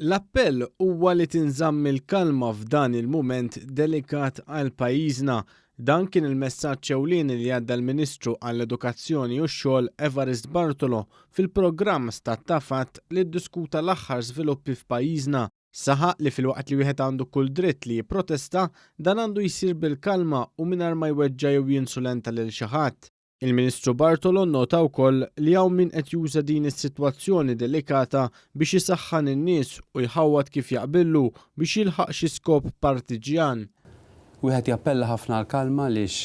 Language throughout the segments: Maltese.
L-appell huwa li tinżamm il-kalma f'dan il-mument delikat għal pajjiżna. Dan kien il-messaġġ ewlieni li għadda l-Ministru għall-Edukazzjoni u x-Xogħol Evarist Bartolo fil-programm Stat ta' Fatt li ddiskuta l-aħħar żviluppi f'pajjiżna. Saħaq li fil-waqt li wieħed għandu kull dritt li jipprotesta, dan għandu jsir bil-kalma u mingħajr ma jweġġa' jew jinsulenta lil xi ħadd. Il-Ministru Bartolo nnota wkoll li hawn min qed juża din is-sitwazzjoni delikata biex isaħħan in-nies u jħawwad kif jaqbillu biex jilħaq xi skop partiġjan. Wieħed jappella ħafna l-kalma għaliex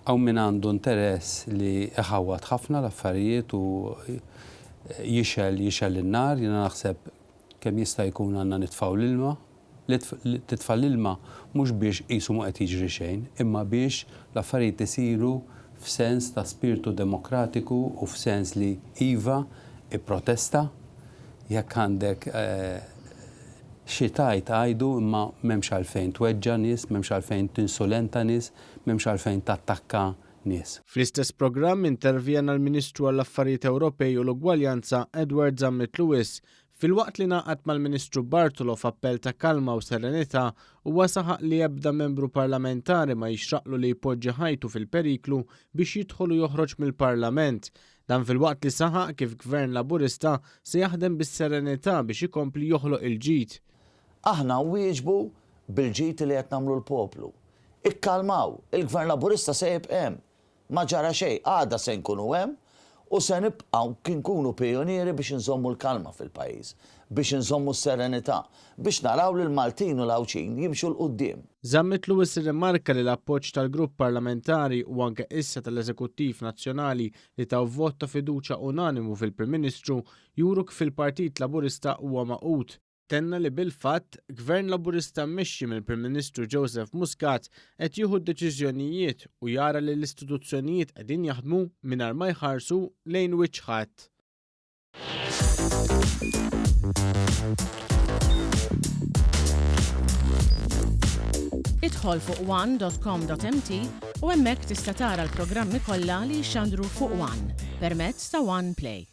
hawn min għandu interess li iħawwad ħafna l-affarijiet u jixel in-nar. Jiena naħseb kemm jista' jkun għandna nitfgħu l-ilma. Titfa' l-ilma mhux biex qisu ma qed jiġri xejn, imma biex l-affarijiet isiru f'sens ta' spiritu demokratiku u f'sens li iva protesta jekk għandek xi tajt għajdu imma m'hemmx għalfejn tweġġa' nies, m'hemmx għalfejn tinsulenta nies, m'hemmx għalfejn tattakka nies. Fl-istess programm intervjena l-Ministru għall-Affarijiet Ewropej u l-Ugwaljanza Edward Zammit Lewis. Fil-waqt li ngħaqad mal-Ministru Bartolo f'appell ta' kalma u serenità huwa saħaq li ebda membru parlamentari ma jixraqlu li jpoġġi ħajtu fil-periklu biex jidħol u joħroġ mill-Parlament. Dan fil-waqt li saħaq kif Gvern Laburista se jaħdem bis-serenità biex ikompli joħloq il-ġid. Aħna wieġbu bil-ġid li qed nagħmlu l-poplu. Ikkalmaw, il-Gvern Laburista se jibqa' hemm. Ma ġara xejn, għada se nkunu hemm. U se nibqgħu kien kunu pionieri biex nżommu l-kalma fil-pajjiż, biex nżommu s-serenità, biex naraw li l-Maltin u l-Awċin jimxu l-qudiem. Zammit Lewis irrimarka li l-appoġġ tal-grupp parlamentari u anke issa tal-Eżekuttiv Nazzjonali li taw vot ta' fiduċja unanimu fil-Prim Ministru juru kif il-Partit Laburista huwa maqut. Tenna li bil-fatt Gvern Laburista mmexxi mill-Prim Ministru Joseph Muscat qed jieħu d-deċiżjonijiet u jara li l-istituzzjonijiet qegħdin jaħdmu mingħajr ma jħarsu lejn wiċċ ħadd. Idħol fuq one.com.mt u hemmhekk tista' tara l-programmi kollha li jxandru fuq One permezz ta' One Play.